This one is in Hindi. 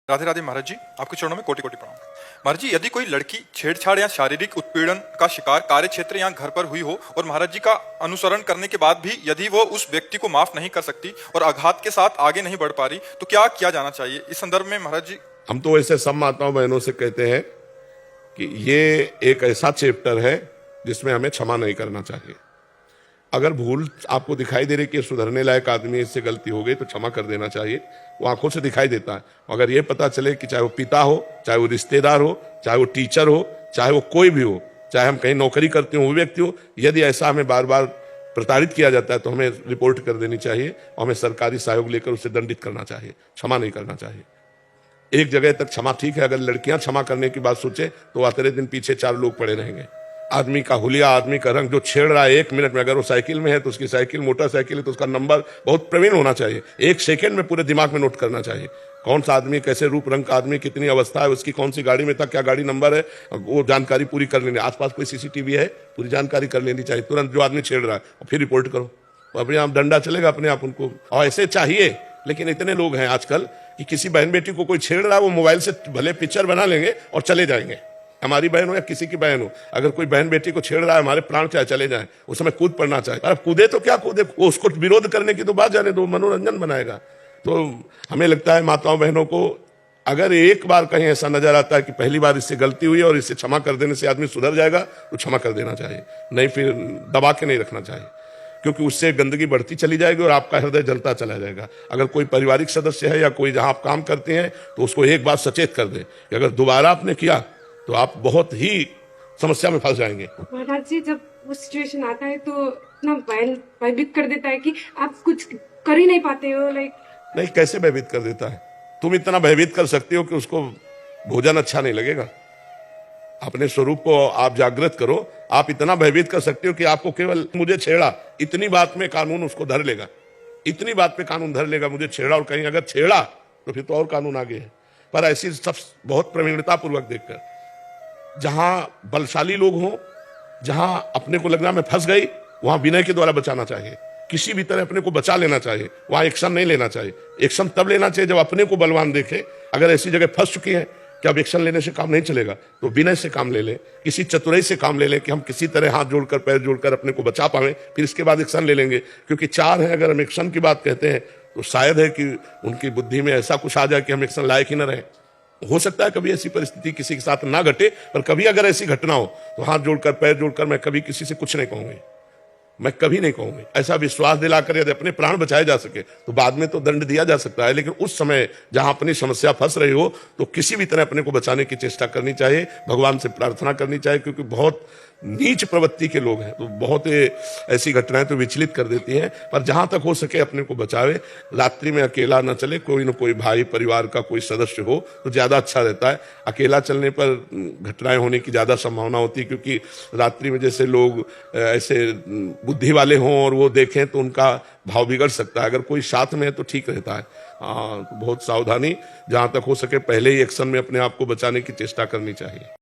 राधे राधे महाराज जी, आपके चरणों में कोटि कोटि प्रणाम। महाराज जी, यदि कोई लड़की छेड़छाड़ या शारीरिक उत्पीड़न का शिकार कार्य क्षेत्र या घर पर हुई हो और महाराज जी का अनुसरण करने के बाद भी यदि वो उस व्यक्ति को माफ नहीं कर सकती और आघात के साथ आगे नहीं बढ़ पा रही, तो क्या किया जाना चाहिए इस संदर्भ में महाराज जी? हम तो ऐसे सब माताओं बहनों से कहते हैं कि ये एक ऐसा चैप्टर है जिसमें हमें क्षमा नहीं करना चाहिए। अगर भूल आपको दिखाई दे रही कि सुधरने लायक आदमी, इससे गलती हो गई तो क्षमा कर देना चाहिए। वो आंखों से दिखाई देता है। अगर ये पता चले कि चाहे वो पिता हो, चाहे वो रिश्तेदार हो, चाहे वो टीचर हो, चाहे वो कोई भी हो, चाहे हम कहीं नौकरी करते हो वो व्यक्ति हो, यदि ऐसा हमें बार बार प्रताड़ित किया जाता है तो हमें रिपोर्ट कर देनी चाहिए और हमें सरकारी सहयोग लेकर उसे दंडित करना चाहिए, क्षमा नहीं करना चाहिए। एक जगह तक क्षमा ठीक है, अगर लड़कियां क्षमा करने की बात सोचे तो आते दिन पीछे 4 लोग पड़े रहेंगे। आदमी का हुलिया, आदमी का रंग जो छेड़ रहा है 1 मिनट में, अगर वो साइकिल में है तो उसकी साइकिल मोटरसाइकिल है तो उसका नंबर बहुत प्रवीण होना चाहिए। 1 सेकंड में पूरे दिमाग में नोट करना चाहिए कौन सा आदमी, कैसे रूप रंग का आदमी, कितनी अवस्था है उसकी, कौन सी गाड़ी में था, क्या गाड़ी नंबर है, वो जानकारी पूरी कर लेनी। आसपास कोई सीसीटीवी है, पूरी जानकारी कर लेनी चाहिए तुरंत जो आदमी छेड़ रहा है, और फिर रिपोर्ट करो। अपने आप डंडा चलेगा अपने आप उनको, और ऐसे चाहिए। लेकिन इतने लोग हैं आजकल कि किसी बहन बेटी को कोई छेड़ रहा है, वो मोबाइल से भले पिक्चर बना लेंगे और चले जाएंगे। हमारी बहन हो या किसी की बहन हो, अगर कोई बहन बेटी को छेड़ रहा है, हमारे प्राण चाहे चले जाए, उस समय कूद पड़ना चाहिए। अब कूदे तो क्या कूदे, उसको विरोध करने की तो बात जाने दो, मनोरंजन बनाएगा। तो हमें लगता है माताओं बहनों को अगर एक बार कहीं ऐसा नजर आता है कि पहली बार इससे गलती हुई और इससे क्षमा कर देने से आदमी सुधर जाएगा तो क्षमा कर देना चाहिए, नहीं फिर दबा के नहीं रखना चाहिए, क्योंकि उससे गंदगी बढ़ती चली जाएगी और आपका हृदय जलता चला जाएगा। अगर कोई पारिवारिक सदस्य है या कोई जहां आप काम करते हैं तो उसको एक बार सचेत कर दे कि अगर दोबारा आपने किया तो आप बहुत ही समस्या में फंस जाएंगे। महाराज जी, जब वो सिचुएशन आता है तो इतना भयभीत कर देता है कि आप कुछ कर ही नहीं पाते हो। नहीं, कैसे भयभीत कर देता है? तुम इतना भयभीत कर सकते हो कि उसको भोजन अच्छा नहीं लगेगा। अपने स्वरूप को आप जागृत करो। आप इतना भयभीत कर सकते हो कि आपको केवल मुझे छेड़ा, इतनी बात में कानून उसको धर लेगा, इतनी बात पे कानून धर लेगा, मुझे छेड़ा, और कहीं अगर छेड़ा तो फिर तो और कानून आगे है। पर ऐसी सब बहुत प्रवीणता पूर्वक देखकर, जहां बलशाली लोग हों, जहां अपने को लग रहा मैं फंस गई, वहां विनय के द्वारा बचाना चाहिए। किसी भी तरह अपने को बचा लेना चाहिए, वहां एक्शन नहीं लेना चाहिए। एक्शन तब लेना चाहिए जब अपने को बलवान देखे। अगर ऐसी जगह फंस चुकी है कि अब एक्शन लेने से काम नहीं चलेगा तो विनय से काम ले ले, किसी चतुराई से काम ले ले कि हम किसी तरह हाथ जोड़कर पैर जोड़कर अपने को बचा पाए, फिर इसके बाद एक्शन ले लेंगे। क्योंकि 4 हैं, अगर हम एक्शन की बात कहते हैं तो शायद है कि उनकी बुद्धि में ऐसा कुछ आ जाए कि हम एक्शन लायक ही न रहे। हो सकता है कभी ऐसी परिस्थिति किसी के साथ ना घटे, पर कभी अगर ऐसी घटना हो तो हाथ जोड़कर पैर जोड़कर मैं कभी किसी से कुछ नहीं कहूंगी, मैं कभी नहीं कहूंगी। ऐसा विश्वास दिलाकर यदि अपने प्राण बचाए जा सके तो बाद में तो दंड दिया जा सकता है, लेकिन उस समय जहां अपनी समस्या फंस रही हो तो किसी भी तरह अपने को बचाने की चेष्टा करनी चाहिए, भगवान से प्रार्थना करनी चाहिए। क्योंकि बहुत नीच प्रवृत्ति के लोग हैं तो बहुत ऐसी घटनाएं तो विचलित कर देती हैं। पर जहां तक हो सके अपने को बचावे। रात्रि में अकेला न चले, कोई न कोई भाई परिवार का कोई सदस्य हो तो ज्यादा अच्छा रहता है। अकेला चलने पर घटनाएं होने की ज्यादा संभावना होती है, क्योंकि रात्रि में जैसे लोग ऐसे बुद्धि वाले हों और वो देखें तो उनका भाव बिगड़ सकता है। अगर कोई साथ में है तो ठीक रहता है। तो बहुत सावधानी, जहां तक हो सके पहले ही एक्शन में अपने आप को बचाने की चेष्टा करनी चाहिए।